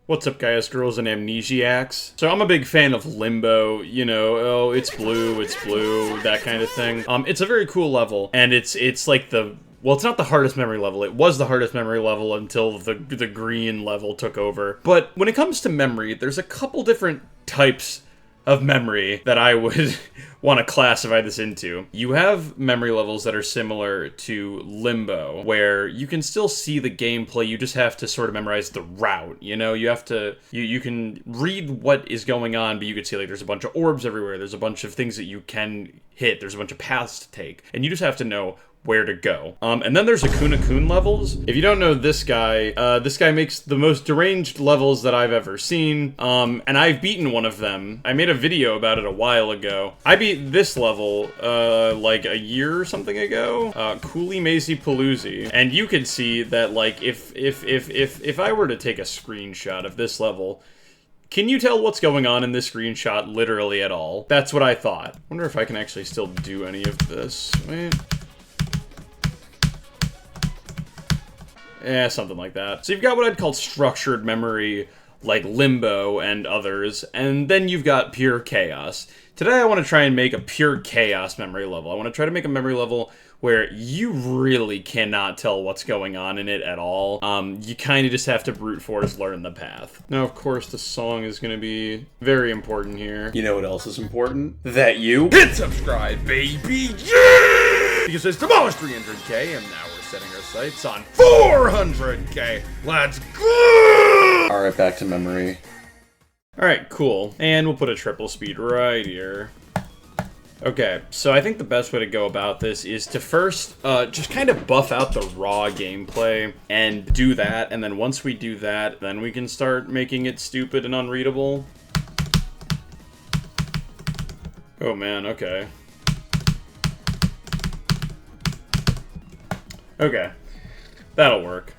What's up, guys, girls, and amnesiacs? So I'm a big fan of Limbo, you know, oh, it's blue, that kind of thing. It's a very cool level, and it's like the... Well, it's not the hardest memory level. It was the hardest memory level until the green level took over. But when it comes to memory, there's a couple different types of memory that I would want to classify this into. You have memory levels that are similar to Limbo, where you can still see the gameplay, you just have to sort of memorize the route, you know? You have to, you can read what is going on, but you can see, like, there's a bunch of orbs everywhere, there's a bunch of things that you can hit, there's a bunch of paths to take, and you just have to know where to go. And then there's Akuna-kun levels. If you don't know this guy makes the most deranged levels that I've ever seen, and I've beaten one of them. I made a video about it a while ago. I beat this level, like a year or something ago, Cooley Mazy Paloozy, and you can see that, like, if I were to take a screenshot of this level, can you tell what's going on in this screenshot literally at all? That's what I thought. Wonder if I can actually still do any of this. Wait. Yeah, something like that. So you've got what I'd call structured memory, like Limbo and others, and then you've got pure chaos. Today I want to try and make a pure chaos memory level. I want to try to make a memory level where you really cannot tell what's going on in it at all. You kind of just have to brute force learn the path. Now, of course, the song is going to be very important here. You know what else is important? That you hit subscribe, baby! Yeah! Because it's demolished 300k, and now we're setting our sights on 400k. Let's go! Alright, back to memory. Alright, cool. And we'll put a triple speed right here. Okay, so I think the best way to go about this is to first just kind of buff out the raw gameplay and do that, and then once we do that, then we can start making it stupid and unreadable. Oh man, okay. Okay, that'll work.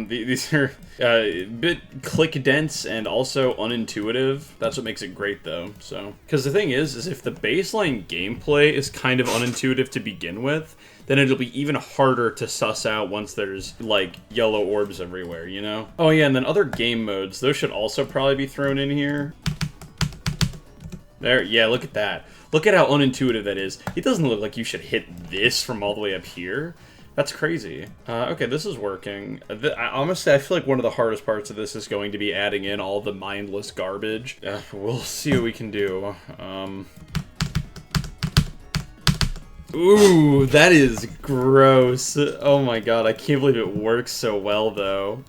These are a bit click dense and also unintuitive. That's what makes it great, though. So, because the thing is if the baseline gameplay is kind of unintuitive to begin with, then it'll be even harder to suss out once there's, like, yellow orbs everywhere, you know? Oh yeah, and then other game modes, those should also probably be thrown in here. There, yeah, look at that. Look at how unintuitive that is. It doesn't look like you should hit this from all the way up here. That's crazy. Okay, this is working. Honestly, I feel like one of the hardest parts of this is going to be adding in all the mindless garbage. We'll see what we can do. Ooh, that is gross. Oh my god, I can't believe it works so well, though.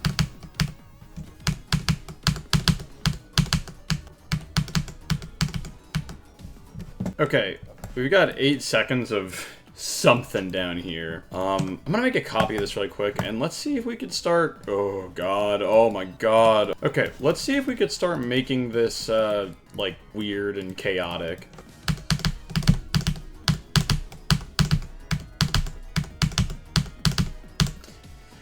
Okay, we've got 8 seconds of something down here. I'm gonna make a copy of this really quick, and let's see if we could start... Oh god, oh my god. Okay, let's see if we could start making this, like, weird and chaotic.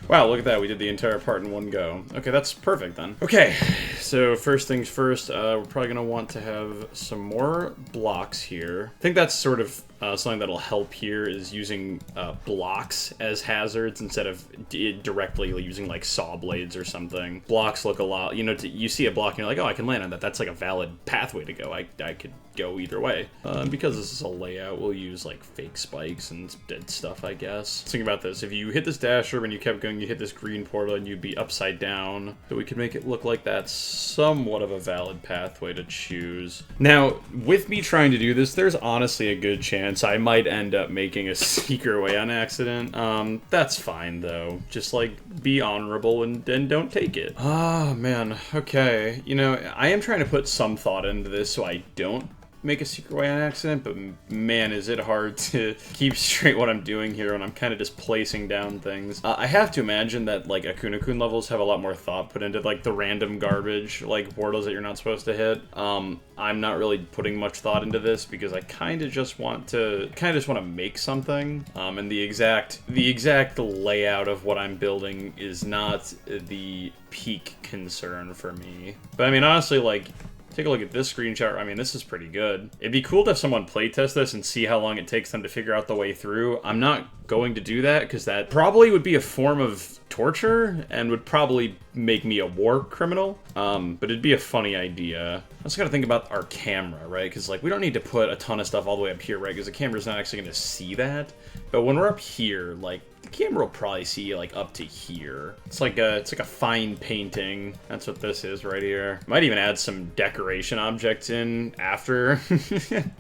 Wow, look at that, we did the entire part in one go. Okay, that's perfect then. Okay, so first things first, we're probably gonna want to have some more blocks here. I think that's sort of something that'll help here is using blocks as hazards instead of directly using like saw blades or something. Blocks look a lot, you know, you see a block and you're like, oh, I can land on that. That's like a valid pathway to go. I could go either way. Because this is a layout, we'll use like fake spikes and dead stuff, I guess. Think about this. If you hit this dasher and you kept going, you hit this green portal and you'd be upside down. So we could make it look like that's somewhat of a valid pathway to choose. Now, with me trying to do this, there's honestly a good chance I might end up making a secret way on accident. That's fine though. Just like be honorable and don't take it. Ah, man. Okay. You know, I am trying to put some thought into this so I don't make a secret way on accident, but man, is it hard to keep straight what I'm doing here when I'm kind of just placing down things. I have to imagine that, like, Akuna-kun levels have a lot more thought put into, like, the random garbage, like, portals that you're not supposed to hit. I'm not really putting much thought into this because I kind of just want to make something, and the exact layout of what I'm building is not the peak concern for me. But I mean, honestly, like, Take a look at this screenshot. I mean, this is pretty good. It'd be cool to have someone playtest this and see how long it takes them to figure out the way through. I'm not going to do that because that probably would be a form of torture and would probably make me a war criminal. But it'd be a funny idea. I also gotta think about our camera, right? Because like we don't need to put a ton of stuff all the way up here, right? Because the camera's not actually gonna see that. But when we're up here, like the camera will probably see like up to here. It's like a fine painting. That's what this is right here. Might even add some decoration objects in after,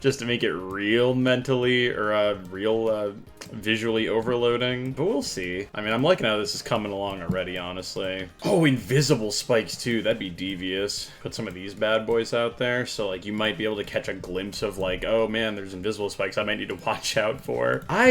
just to make it real mentally or real visually overloading. But we'll see. I mean, I'm liking how this is coming along already, honestly. Oh, invisible spikes too. That'd be devious. Put some of these bad boys out there, so like you might be able to catch a glimpse of like, oh man, there's invisible spikes I might need to watch out for. I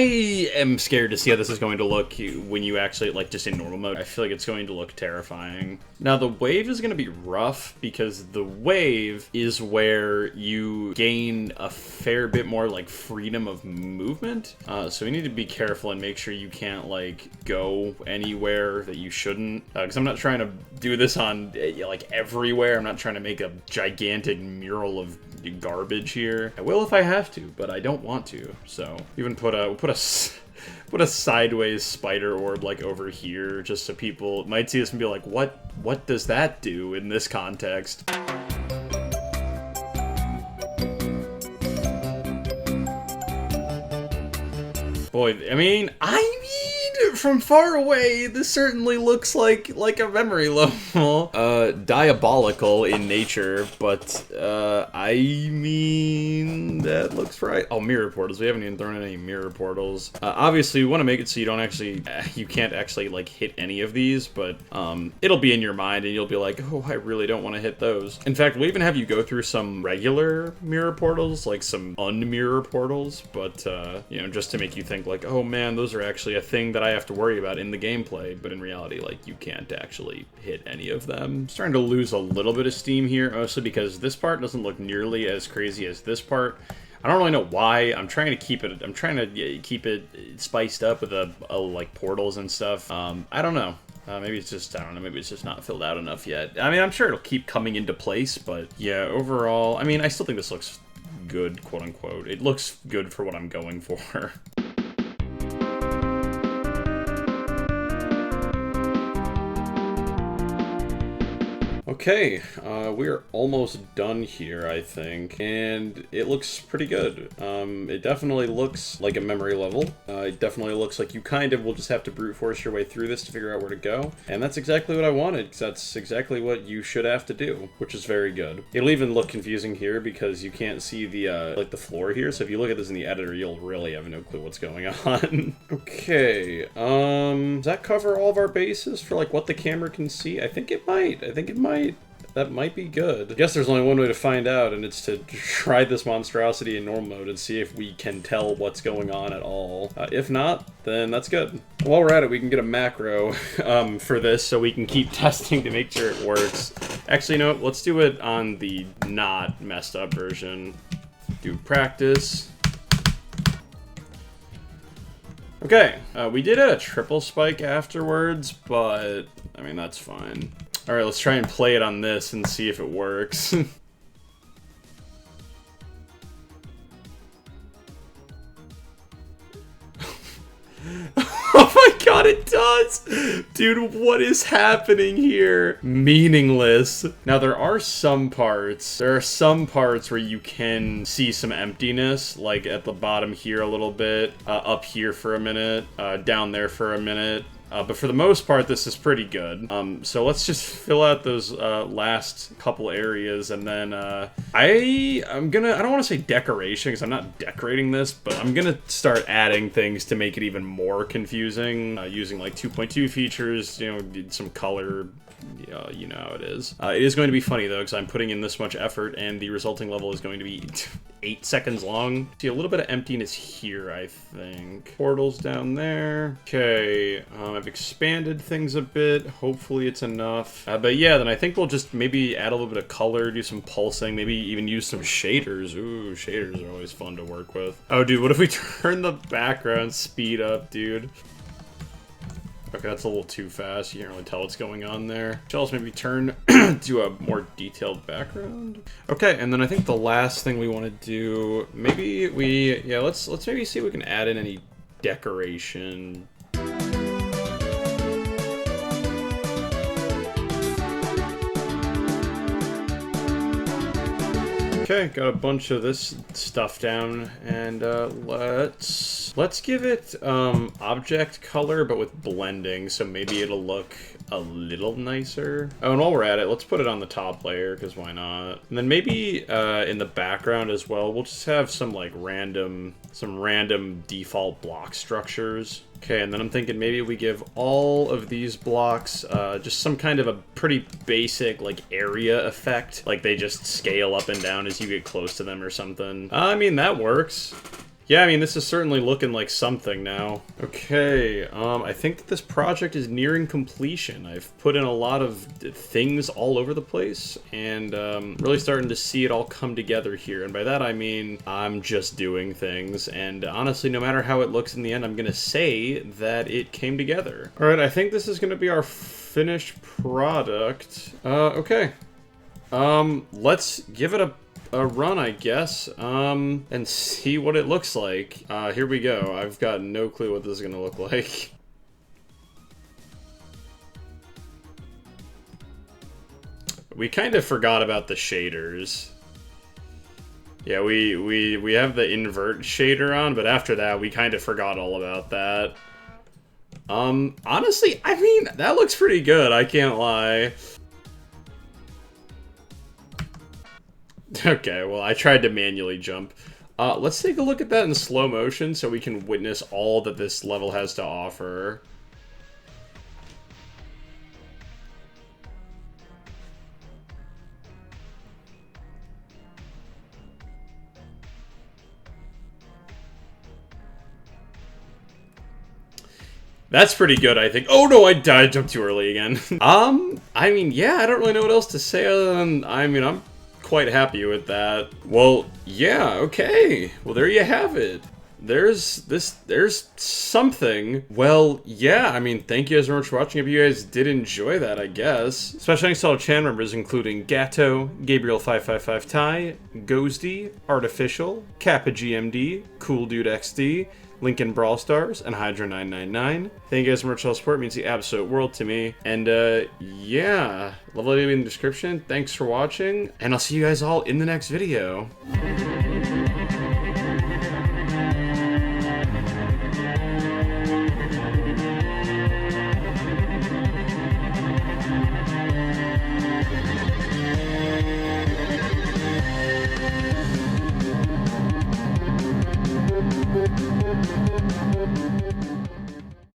am scared to see how this is going to look when you actually, like, just in normal mode. I feel like it's going to look terrifying. Now, the wave is going to be rough because the wave is where you gain a fair bit more, like, freedom of movement. So we need to be careful and make sure you can't, like, go anywhere that you shouldn't. Because I'm not trying to do this on, like, everywhere. I'm not trying to make a gigantic mural of garbage here. I will if I have to, but I don't want to. So even we'll put a sideways spider orb like over here, just so people might see this and be like, what does that do in this context? Boy, I mean, from far away, this certainly looks like a memory level. Diabolical in nature, but, I mean, that looks right. Oh, mirror portals. We haven't even thrown in any mirror portals. Obviously, we want to make it so you can't actually, like, hit any of these, but, it'll be in your mind, and you'll be like, oh, I really don't want to hit those. In fact, we'll even have you go through some regular mirror portals, like some unmirror portals, but, you know, just to make you think, like, oh, man, those are actually a thing that I have to worry about in the gameplay, but in reality, like, you can't actually hit any of them. I'm starting to lose a little bit of steam here, mostly because this part doesn't look nearly as crazy as this part. I don't really know why. I'm trying to keep it spiced up with like portals and stuff. I don't know. Maybe it's just, I don't know, maybe it's just not filled out enough yet. I mean, I'm sure it'll keep coming into place, but yeah, overall, I mean, I still think this looks good, quote unquote. It looks good for what I'm going for. Okay, we're almost done here, I think, and it looks pretty good. It definitely looks like a memory level. It definitely looks like you kind of will just have to brute force your way through this to figure out where to go, and that's exactly what I wanted, because that's exactly what you should have to do, which is very good. It'll even look confusing here because you can't see the, like, the floor here, so if you look at this in the editor, you'll really have no clue what's going on. Okay, does that cover all of our bases for, like, what the camera can see? I think it might. That might be good. I guess there's only one way to find out, and it's to try this monstrosity in normal mode and see if we can tell what's going on at all. If not, then that's good. While we're at it, we can get a macro for this so we can keep testing to make sure it works. Actually, you know what? Let's do it on the not messed up version. Do practice. Okay, we did a triple spike afterwards, but, I mean, that's fine. Alright, let's try and play it on this and see if it works. Oh my god, it does! Dude, what is happening here? Meaningless. Now, there are some parts where you can see some emptiness, like at the bottom here a little bit, up here for a minute, down there for a minute. But for the most part, this is pretty good. So let's just fill out those last couple areas, and then I don't want to say decoration, because I'm not decorating this, but I'm gonna start adding things to make it even more confusing, using like 2.2 features, you know, some color. You know how it is. It is going to be funny, though, because I'm putting in this much effort, and the resulting level is going to be 8 seconds long. See, a little bit of emptiness here, I think. Portals down there. Okay, I've expanded things a bit. Hopefully it's enough. But yeah, then I think we'll just maybe add a little bit of color, do some pulsing, maybe even use some shaders. Ooh, shaders are always fun to work with. Oh, dude, what if we turn the background speed up, dude? Okay, that's a little too fast. You can't really tell what's going on there. Shells maybe turn to a more detailed background. Okay, and then I think the last thing we want to do, maybe let's maybe see if we can add in any decoration. Okay, got a bunch of this stuff down, and let's give it object color, but with blending, so maybe it'll look a little nicer. Oh, and while we're at it, let's put it on the top layer, because why not? And then maybe in the background as well, we'll just have some like random default block structures. Okay, and then I'm thinking maybe we give all of these blocks just some kind of a pretty basic like area effect. Like they just scale up and down as you get close to them or something. I mean, that works. Yeah, I mean, this is certainly looking like something now. Okay, I think that this project is nearing completion. I've put in a lot of things all over the place, and really starting to see it all come together here. And by that, I mean, I'm just doing things, and honestly, no matter how it looks in the end, I'm gonna say that it came together. All right, I think this is gonna be our finished product. Okay. Let's give it a run, I guess, and see what it looks like. Here we go. I've got no clue what this is gonna look like. We kind of forgot about the shaders. Yeah, we have the invert shader on, but after that, we kind of forgot all about that. Honestly, I mean, that looks pretty good, I can't lie. Okay, well, I tried to manually jump. Let's take a look at that in slow motion so we can witness all that this level has to offer. That's pretty good, I think. Oh no, I jumped too early again. I mean, yeah, I don't really know what else to say other than, I mean, I'm quite happy with that. Well, yeah, okay. Well, there you have it. There's something. Well, yeah, I mean, thank you guys very much for watching. If you guys did enjoy that, I guess. Special thanks to all channel members, including Gatto, Gabriel555Ty, Ghosty, Artificial, Kappa GMD, Cool Dude XD, Lincoln Brawl Stars, and Hydra999. Thank you guys so much for all the support. It means the absolute world to me. And, yeah, level in the description. Thanks for watching, and I'll see you guys all in the next video.